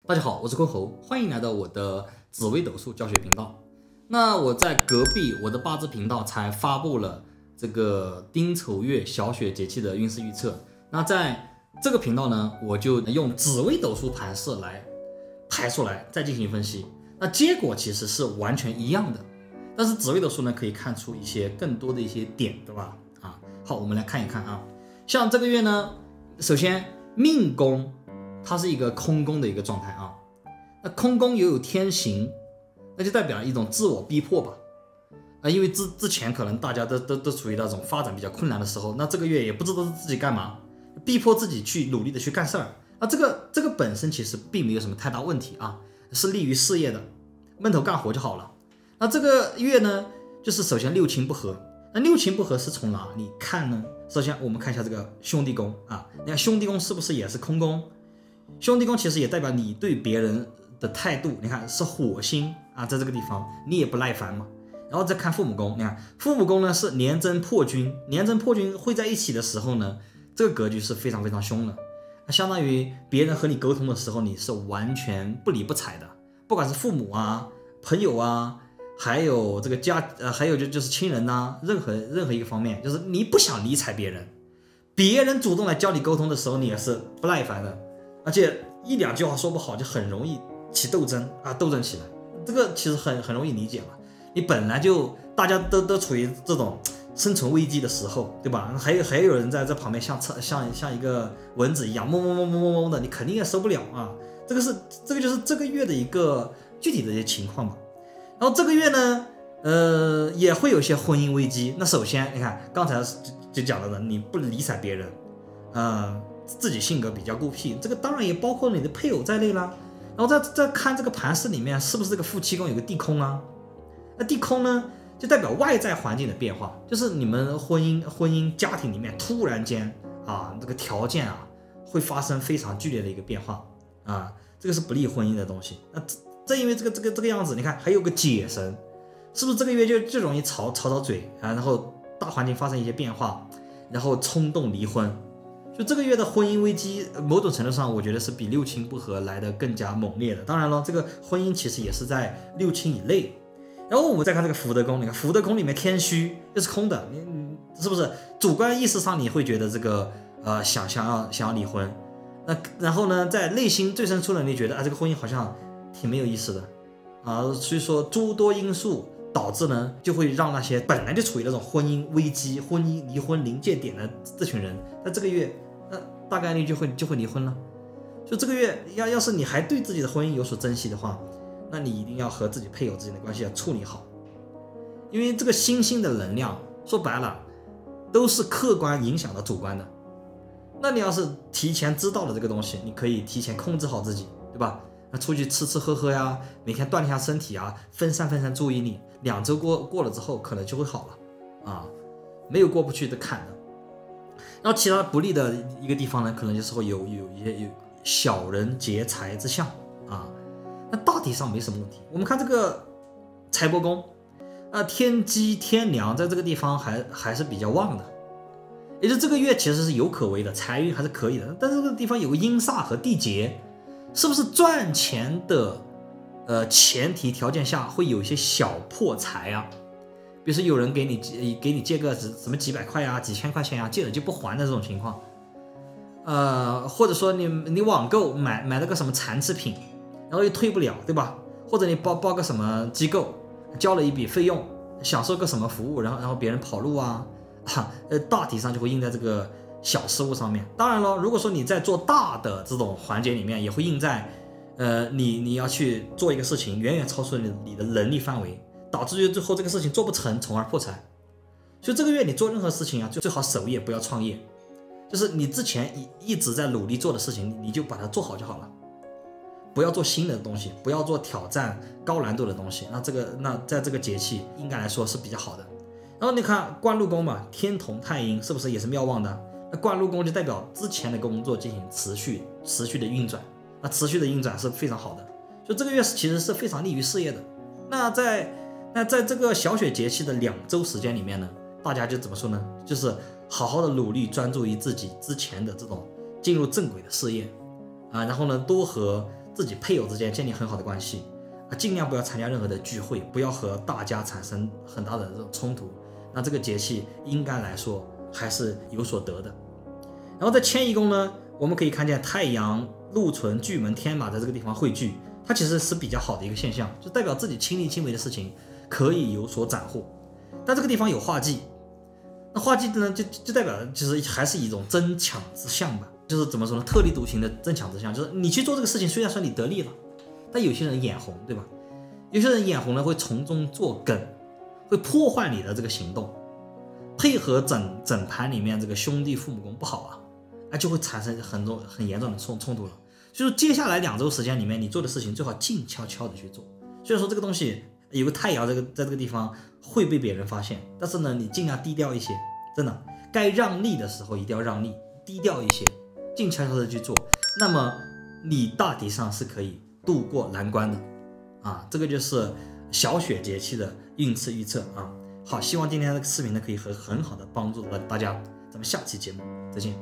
大家好，我是坤侯，欢迎来到我的紫微斗数教学频道。那我在隔壁我的八字频道才发布了这个丁丑月小雪节气的运势预测。那在这个频道呢，我就用紫微斗数盘势来排出来，再进行分析。那结果其实是完全一样的，但是紫微斗数呢可以看出一些更多的一些点，对吧？好，我们来看一看啊。像这个月呢，首先命宫它是一个空宫的一个状态啊。那空宫又有天刑，那就代表一种自我逼迫吧。因为之前可能大家都处于那种发展比较困难的时候，那这个月也不知道自己干嘛，逼迫自己去努力的去干事儿。那这个本身其实并没有什么太大问题啊，是利于事业的，闷头干活就好了。那这个月呢，就是首先六亲不和。那六亲不和是从哪里看呢？首先我们看一下这个兄弟宫啊，你看兄弟宫是不是也是空宫？兄弟宫其实也代表你对别人的态度，你看是火星啊，在这个地方你也不耐烦嘛。然后再看父母宫，你看父母宫呢是年贞破军，年贞破军会在一起的时候呢，这个格局是非常非常凶的。相当于别人和你沟通的时候，你是完全不理不睬的，不管是父母啊、朋友啊，还有这个还有就是亲人呐，任何一个方面，就是你不想理睬别人，别人主动来教你沟通的时候，你也是不耐烦的，而且一两句话说不好就很容易起斗争啊，斗争起来，这个其实很容易理解嘛。你本来就大家都处于这种生存危机的时候，对吧？还有人在这旁边像一个蚊子一样嗡的，你肯定也受不了啊。这个就是这个月的一个具体的一些情况吧。然后这个月呢，也会有一些婚姻危机。那首先你看刚才就讲了的，你不理睬别人，自己性格比较孤僻，这个当然也包括你的配偶在内啦。然后再看这个盘势里面是不是这个夫妻宫有个地空啊？那地空呢，就代表外在环境的变化，就是你们婚姻家庭里面突然间啊，这个条件啊会发生非常剧烈的一个变化啊，这个是不利婚姻的东西。那正因为这个样子，你看还有个解神，是不是这个月就容易吵嘴啊，然后大环境发生一些变化，然后冲动离婚。就这个月的婚姻危机，某种程度上我觉得是比六亲不和来的更加猛烈的。当然了，这个婚姻其实也是在六亲以内。然后我们再看这个福德宫，你看福德宫里面天虚又是空的，你是不是主观意识上你会觉得这个想要离婚？那然后呢，在内心最深处呢，你觉得这个婚姻好像挺没有意思的啊。所以说诸多因素导致呢，就会让那些本来就处于那种婚姻危机、婚姻离婚临界点的这群人，在这个月大概率就会离婚了。就这个月要是你还对自己的婚姻有所珍惜的话，那你一定要和自己配偶之间的关系要处理好，因为这个星星的能量说白了都是客观影响到主观的。那你要是提前知道了这个东西，你可以提前控制好自己，对吧？那出去吃喝呀，每天锻炼下身体啊，分散注意力，2周过了之后可能就会好了啊，没有过不去的坎的。然后其他不利的一个地方呢，可能就是会有小人劫财之象啊。那大体上没什么问题。我们看这个财帛宫，天机天梁在这个地方还是比较旺的，也就这个月其实是有可为的，财运还是可以的。但是这个地方有个阴煞和地劫，是不是赚钱的前提条件下会有一些小破财啊？比如说有人给你借个什么几百块啊、几千块钱啊，借了就不还的这种情况，或者说你网购买了个什么残次品，然后又退不了，对吧？或者你报个什么机构，交了一笔费用，享受个什么服务，然后别人跑路啊，大体上就会印在这个小失误上面。当然了，如果说你在做大的这种环节里面，也会印在你要去做一个事情远远超出你的能力范围，导致最后这个事情做不成，从而破财。所以这个月你做任何事情啊，最好守业，不要创业，就是你之前一直在努力做的事情，你就把它做好就好了。不要做新的东西，不要做挑战高难度的东西。那在这个节气应该来说是比较好的。然后你看官禄宫嘛，天同太阴，是不是也是妙旺的？那官禄宫就代表之前的工作进行持续的运转，那持续的运转是非常好的。所以这个月其实是非常利于事业的。那在这个小雪节气的2周时间里面呢，大家就怎么说呢？就是好好的努力专注于自己之前的这种进入正轨的事业啊，然后呢多和自己配偶之间建立很好的关系啊，尽量不要参加任何的聚会，不要和大家产生很大的这种冲突。那这个节气应该来说还是有所得的。然后在迁移宫呢，我们可以看见太阳、禄存、巨门、天马在这个地方汇聚，它其实是比较好的一个现象，就代表自己亲力亲为的事情可以有所斩获。但这个地方有化忌，那化忌呢就代表其实还是一种争抢之象吧，就是怎么说呢，特立独行的争抢之象，就是你去做这个事情，虽然说你得利了，但有些人眼红，对吧？有些人眼红呢会从中作梗，会破坏你的这个行动，配合整盘里面这个兄弟父母宫不好啊，就会产生很严重的冲突了。所以说接下来2周时间里面，你做的事情最好静悄悄的去做。虽然说这个东西有个太阳在这个地方会被别人发现，但是呢，你尽量低调一些，真的，该让利的时候一定要让利，低调一些，静悄悄的去做。那么你大体上是可以度过难关的啊。这个就是小雪节气的运势预测啊。好，希望今天这个视频呢可以很好的帮助到大家，咱们下期节目再见。